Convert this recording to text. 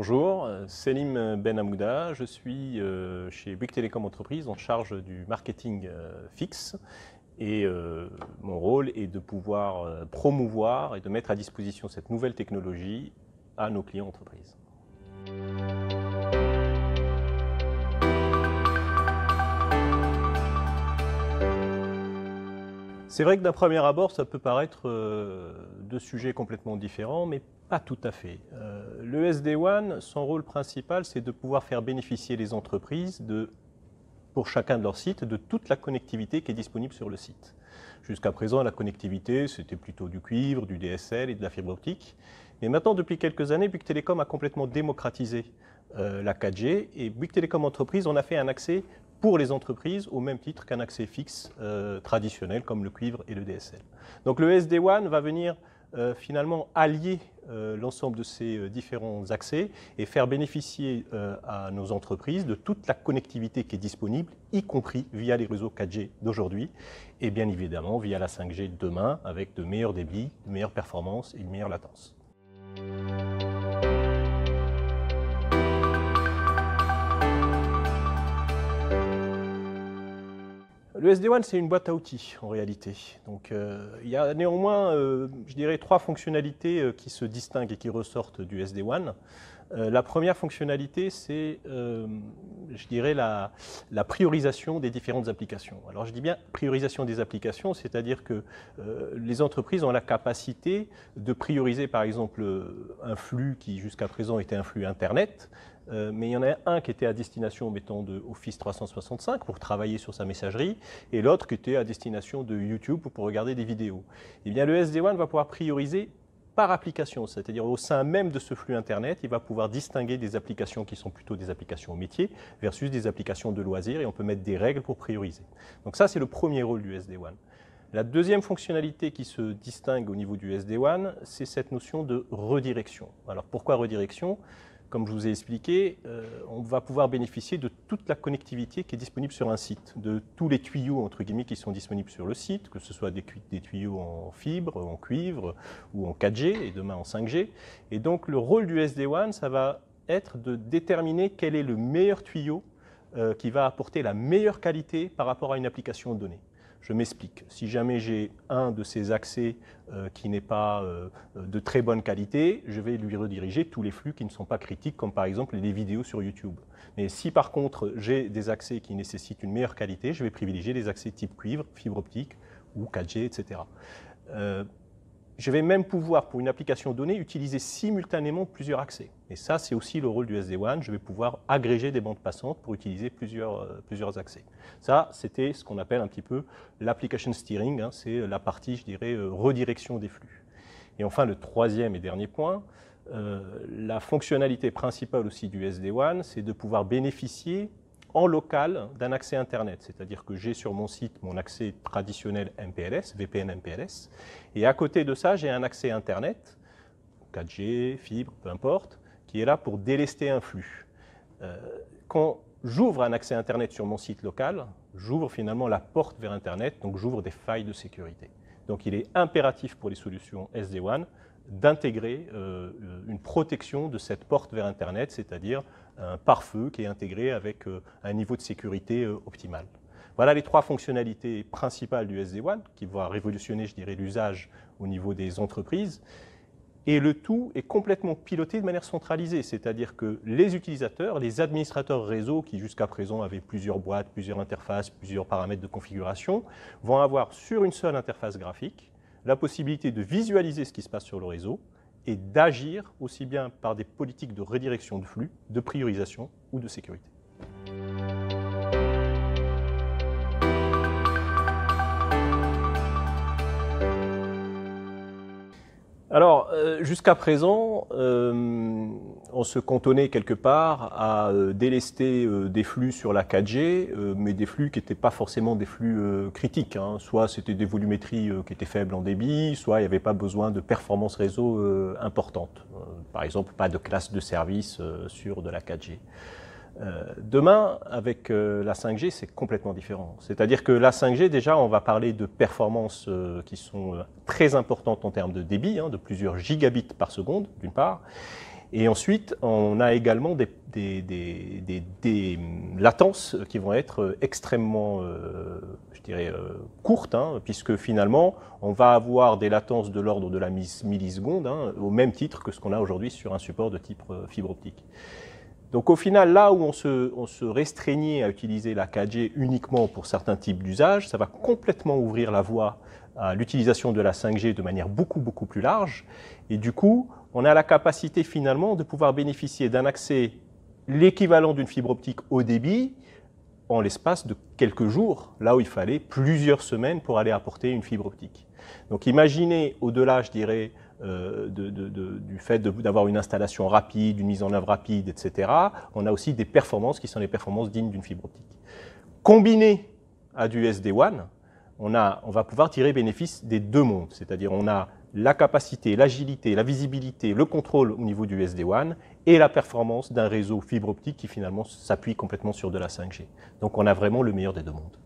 Bonjour, Selim Ben Hamouda, je suis chez Bouygues Telecom Entreprises en charge du marketing fixe et mon rôle est de pouvoir promouvoir et de mettre à disposition cette nouvelle technologie à nos clients entreprises. C'est vrai que d'un premier abord, ça peut paraître deux sujets complètement différents, mais pas tout à fait. Le SD-WAN, son rôle principal, c'est de pouvoir faire bénéficier les entreprises, pour chacun de leurs sites, de toute la connectivité qui est disponible sur le site. Jusqu'à présent, la connectivité, c'était plutôt du cuivre, du DSL et de la fibre optique. Mais maintenant, depuis quelques années, Bouygues Telecom a complètement démocratisé la 4G et Bouygues Telecom Entreprises, on a fait un accès pour les entreprises au même titre qu'un accès fixe traditionnel comme le cuivre et le DSL. Donc le SD-WAN va venir finalement allier l'ensemble de ces différents accès et faire bénéficier à nos entreprises de toute la connectivité qui est disponible, y compris via les réseaux 4G d'aujourd'hui et bien évidemment via la 5G de demain avec de meilleurs débits, de meilleures performances et une meilleure latence. Le SD-WAN, c'est une boîte à outils en réalité. Donc, il y a néanmoins, je dirais, trois fonctionnalités qui se distinguent et qui ressortent du SD-WAN. La première fonctionnalité, c'est, je dirais, la priorisation des différentes applications. Alors, je dis bien priorisation des applications, c'est-à-dire que les entreprises ont la capacité de prioriser, par exemple, un flux qui jusqu'à présent était un flux Internet, mais il y en a un qui était à destination, mettons, de Office 365 pour travailler sur sa messagerie, et l'autre qui était à destination de YouTube pour regarder des vidéos. Eh bien, le SD-WAN va pouvoir prioriser par application, c'est-à-dire au sein même de ce flux Internet, il va pouvoir distinguer des applications qui sont plutôt des applications métiers versus des applications de loisirs, et on peut mettre des règles pour prioriser. Donc ça, c'est le premier rôle du SD-WAN. La deuxième fonctionnalité qui se distingue au niveau du SD-WAN, c'est cette notion de redirection. Alors pourquoi redirection ? Comme je vous ai expliqué, on va pouvoir bénéficier de toute la connectivité qui est disponible sur un site, de tous les tuyaux entre guillemets qui sont disponibles sur le site, que ce soit des tuyaux en fibre, en cuivre ou en 4G et demain en 5G. Et donc le rôle du SD-WAN, ça va être de déterminer quel est le meilleur tuyau qui va apporter la meilleure qualité par rapport à une application donnée. Je m'explique. Si jamais j'ai un de ces accès qui n'est pas de très bonne qualité, je vais lui rediriger tous les flux qui ne sont pas critiques, comme par exemple les vidéos sur YouTube. Mais si par contre j'ai des accès qui nécessitent une meilleure qualité, je vais privilégier les accès type cuivre, fibre optique ou 4G, etc. Je vais même pouvoir, pour une application donnée, utiliser simultanément plusieurs accès. Et ça, c'est aussi le rôle du SD-WAN. Je vais pouvoir agréger des bandes passantes pour utiliser plusieurs accès. Ça, c'était ce qu'on appelle un petit peu l'application steering. Hein, c'est la partie, je dirais, redirection des flux. Et enfin, le troisième et dernier point, la fonctionnalité principale aussi du SD-WAN, c'est de pouvoir bénéficier en local d'un accès Internet, c'est-à-dire que j'ai sur mon site mon accès traditionnel MPLS, VPN MPLS, et à côté de ça, j'ai un accès Internet, 4G, fibre, peu importe, qui est là pour délester un flux. Quand j'ouvre un accès Internet sur mon site local, j'ouvre finalement la porte vers Internet, donc j'ouvre des failles de sécurité. Donc il est impératif pour les solutions SD-WAN d'intégrer une protection de cette porte vers Internet, c'est-à-dire un pare-feu qui est intégré avec un niveau de sécurité optimal. Voilà les trois fonctionnalités principales du SD-WAN qui vont révolutionner, je dirais, l'usage au niveau des entreprises. Et le tout est complètement piloté de manière centralisée, c'est-à-dire que les utilisateurs, les administrateurs réseau qui jusqu'à présent avaient plusieurs boîtes, plusieurs interfaces, plusieurs paramètres de configuration, vont avoir sur une seule interface graphique la possibilité de visualiser ce qui se passe sur le réseau et d'agir aussi bien par des politiques de redirection de flux, de priorisation ou de sécurité. Alors, jusqu'à présent, on se cantonnait quelque part à délester des flux sur la 4G, mais des flux qui n'étaient pas forcément des flux critiques. Hein. Soit c'était des volumétries qui étaient faibles en débit, soit il n'y avait pas besoin de performance réseau importante. Par exemple, pas de classe de service sur de la 4G. Demain, avec la 5G, c'est complètement différent. C'est-à-dire que la 5G, déjà, on va parler de performances qui sont très importantes en termes de débit, de plusieurs gigabits par seconde, d'une part. Et ensuite, on a également des latences qui vont être extrêmement, je dirais, courtes, hein, puisque finalement, on va avoir des latences de l'ordre de la milliseconde, hein, au même titre que ce qu'on a aujourd'hui sur un support de type fibre optique. Donc au final, là où on se restreignait à utiliser la 4G uniquement pour certains types d'usages, ça va complètement ouvrir la voie à l'utilisation de la 5G de manière beaucoup plus large. Et du coup, on a la capacité finalement de pouvoir bénéficier d'un accès l'équivalent d'une fibre optique haut débit en l'espace de quelques jours, là où il fallait plusieurs semaines pour aller apporter une fibre optique. Donc imaginez au-delà, je dirais, du fait d'avoir une installation rapide, une mise en œuvre rapide, etc., on a aussi des performances qui sont les performances dignes d'une fibre optique. Combiné à du SD-WAN, on va pouvoir tirer bénéfice des deux mondes, c'est-à-dire on a la capacité, l'agilité, la visibilité, le contrôle au niveau du SD-WAN et la performance d'un réseau fibre optique qui finalement s'appuie complètement sur de la 5G. Donc on a vraiment le meilleur des deux mondes.